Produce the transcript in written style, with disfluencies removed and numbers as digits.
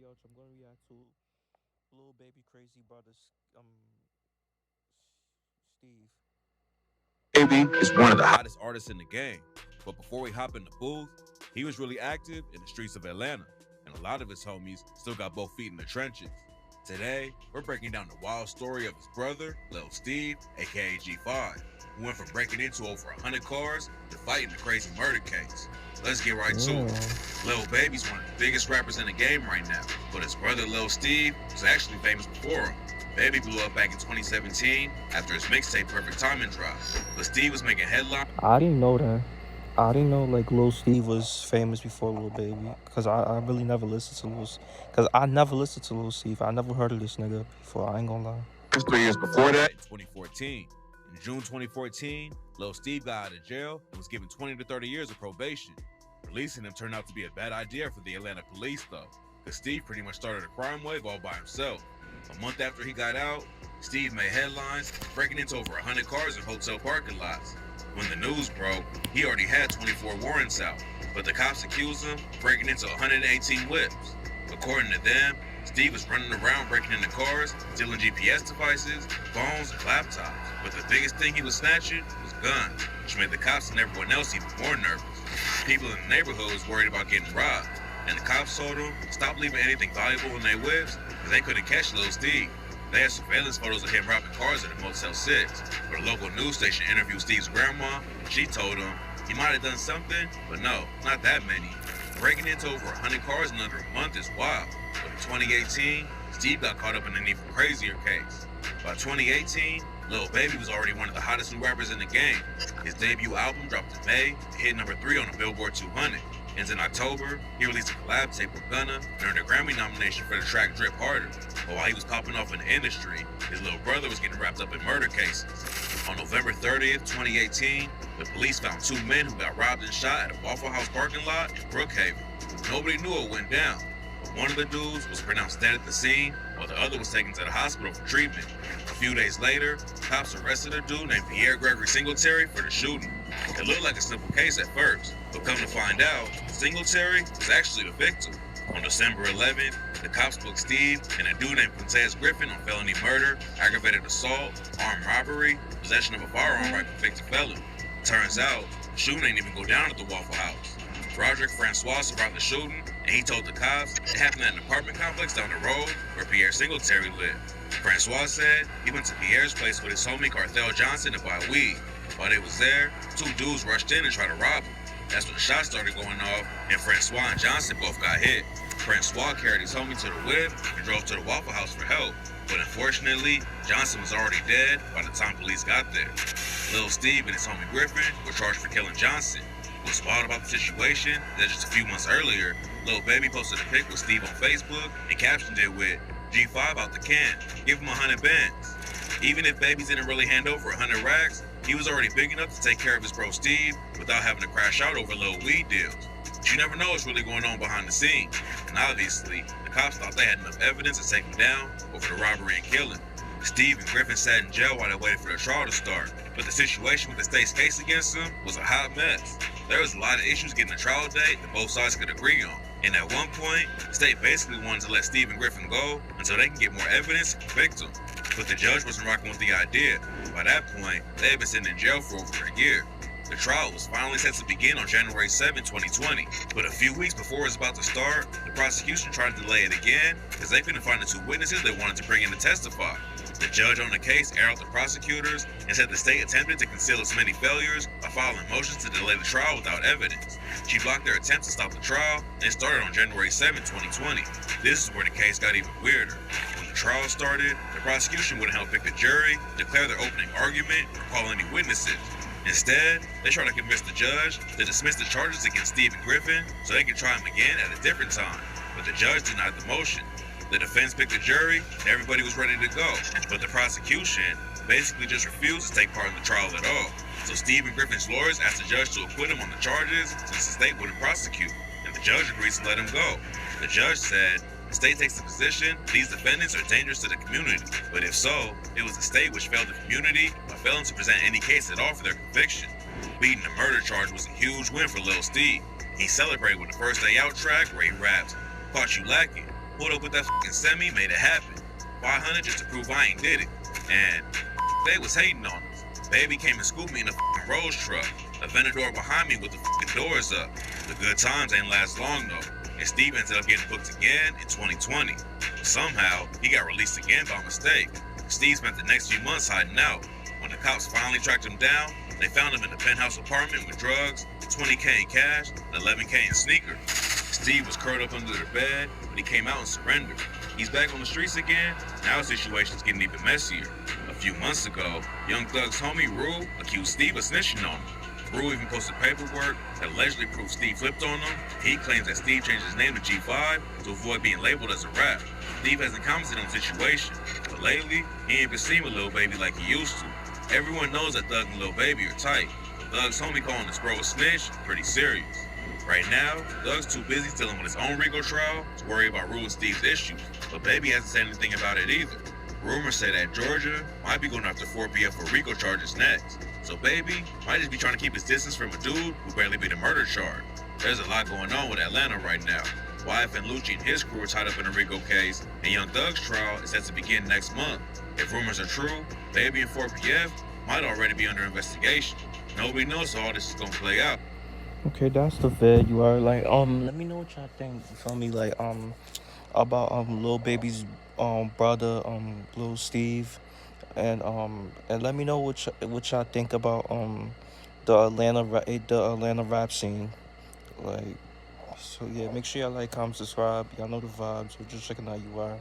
WavyOcho. I'm going to react to Lil Baby Crazy Brothers, Steve. Baby is one of the hottest artists in the game. But before we hop in the booth, he was really active in the streets of Atlanta, and a lot of his homies still got both feet in the trenches. Today, we're breaking down the wild story of his brother, Lil Steve, aka G5, who went from breaking into over 100 cars to fighting the crazy murder case. Let's get right to Yeah. it. Lil Baby's one of the biggest rappers in the game right now, but his brother Lil Steve was actually famous before him. Baby blew up back in 2017 after his mixtape Perfect Timing dropped, but Steve was making headlines. I didn't know that. I didn't know like Lil Steve was famous before Lil Baby, cause I really never listened to cause I never listened to Lil Steve. I never heard of this nigga before. I ain't gonna lie. 3 years before that, in 2014. In June 2014, Lil Steve got out of jail and was given 20 to 30 years of probation. Releasing him turned out to be a bad idea for the Atlanta police, though, because Steve pretty much started a crime wave all by himself. A month after he got out, Steve made headlines, breaking into over 100 cars in hotel parking lots. When the news broke, he already had 24 warrants out, but the cops accused him of breaking into 118 whips. According to them, Steve was running around breaking into cars, stealing GPS devices, phones, and laptops. But the biggest thing he was snatching was guns, which made the cops and everyone else even more nervous. People in the neighborhood was worried about getting robbed, and the cops told them stop leaving anything valuable in their whips because they couldn't catch Lil Steve. They had surveillance photos of him robbing cars at a Motel 6, but a local news station interviewed Steve's grandma, and she told him he might have done something, but no, not that many. Breaking into over 100 cars in under a month is wild, but in 2018, Steve got caught up in an even crazier case. By 2018, Lil Baby was already one of the hottest new rappers in the game. His debut album dropped in May, and hit number 3 on the Billboard 200. And in October, he released a collab tape with Gunna and earned a Grammy nomination for the track Drip Harder. But while he was popping off in the industry, his little brother was getting wrapped up in murder cases. On November 30th, 2018, the police found 2 men who got robbed and shot at a Waffle House parking lot in Brookhaven. Nobody knew what went down, but one of the dudes was pronounced dead at the scene, while the other was taken to the hospital for treatment. A few days later, cops arrested a dude named Pierre Gregory Singletary for the shooting. It looked like a simple case at first, but come to find out, Singletary was actually the victim. On December 11th, the cops booked Steve and a dude named Quintez Griffin on felony murder, aggravated assault, armed robbery, possession of a firearm by convicted felon. Turns out, the shooting didn't even go down at the Waffle House. Roderick Francois survived the shooting, and he told the cops it happened at an apartment complex down the road where Pierre Singletary lived. Francois said he went to Pierre's place with his homie Carthel Johnson to buy weed. While they was there, 2 dudes rushed in and tried to rob him. That's when the shots started going off, and Francois and Johnson both got hit. Francois carried his homie to the whip and drove to the Waffle House for help. But unfortunately, Johnson was already dead by the time police got there. Lil Steve and his homie Griffin were charged for killing Johnson. What's wild about the situation that just a few months earlier, Lil Baby posted a pic with Steve on Facebook and captioned it with G5 out the can, give him 100 bands. Even if Baby didn't really hand over 100 racks, he was already big enough to take care of his bro Steve without having to crash out over little weed deals. But you never know what's really going on behind the scenes. And obviously, the cops thought they had enough evidence to take him down over the robbery and killing. Steve and Griffin sat in jail while they waited for the trial to start. But the situation with the state's case against them was a hot mess. There was a lot of issues getting a trial date that both sides could agree on. And at one point, the state basically wanted to let Steve and Griffin go until they can get more evidence and convict them. But the judge wasn't rocking with the idea. By that point, they had been sitting in jail for over a year. The trial was finally set to begin on January 7, 2020. But a few weeks before it was about to start, the prosecution tried to delay it again because they couldn't find the 2 witnesses they wanted to bring in to testify. The judge on the case aired out the prosecutors and said the state attempted to conceal its many failures by filing motions to delay the trial without evidence. She blocked their attempt to stop the trial, and it started on January 7, 2020. This is where the case got even weirder. When the trial started, the prosecution wouldn't help pick the jury, declare their opening argument, or call any witnesses. Instead, they tried to convince the judge to dismiss the charges against Steve and Griffin so they could try him again at a different time. But the judge denied the motion. The defense picked the jury, and everybody was ready to go. But the prosecution basically just refused to take part in the trial at all. So Steve and Griffin's lawyers asked the judge to acquit him on the charges since the state wouldn't prosecute, and the judge agreed to let him go. The judge said, the state takes the position these defendants are dangerous to the community, but if so, it was the state which failed the community by failing to present any case at all for their conviction. Beating the murder charge was a huge win for Lil Steve. He celebrated with the First Day Out track where he raps, "Caught you lacking." Pulled up with that fucking semi, made it happen. 500 just to prove I ain't did it. And they was hating on us. Baby came and scooped me in a fucking Rolls truck. A Venador behind me with the fucking doors up. The good times ain't last long though. And Steve ended up getting booked again in 2020. Somehow, he got released again by mistake. Steve spent the next few months hiding out. When the cops finally tracked him down, they found him in a penthouse apartment with drugs, 20K in cash, and 11K in sneakers. Steve was curled up under the bed, but he came out and surrendered. He's back on the streets again. Now his situation's getting even messier. A few months ago, Young Thug's homie Rue accused Steve of snitching on him. Rue even posted paperwork that allegedly proved Steve flipped on him. He claims that Steve changed his name to G5 to avoid being labeled as a rap. Steve hasn't commented on the situation, but lately, he ain't been seen with Lil Baby like he used to. Everyone knows that Thug and Lil Baby are tight. Thug's homie calling this bro a snitch, pretty serious. Right now, Thug's too busy dealing with his own Rico trial to worry about Rue and Steve's issues, but Baby hasn't said anything about it either. Rumors say that Georgia might be going after 4PF for Rico charges next, so Baby might just be trying to keep his distance from a dude who barely beat a murder charge. There's a lot going on with Atlanta right now. YF and Lucci and his crew are tied up in a Rico case, and Young Thug's trial is set to begin next month. If rumors are true, Baby and 4PF might already be under investigation. Nobody knows how all this is gonna play out. Okay, that's the vid. You are like, let me know what y'all think. You feel me? Like, about Lil Baby's brother, Lil Steve, and let me know what y'all think about the Atlanta rap scene. Like, so yeah, make sure y'all like, comment, subscribe. Y'all know the vibes. We're just checking out you are.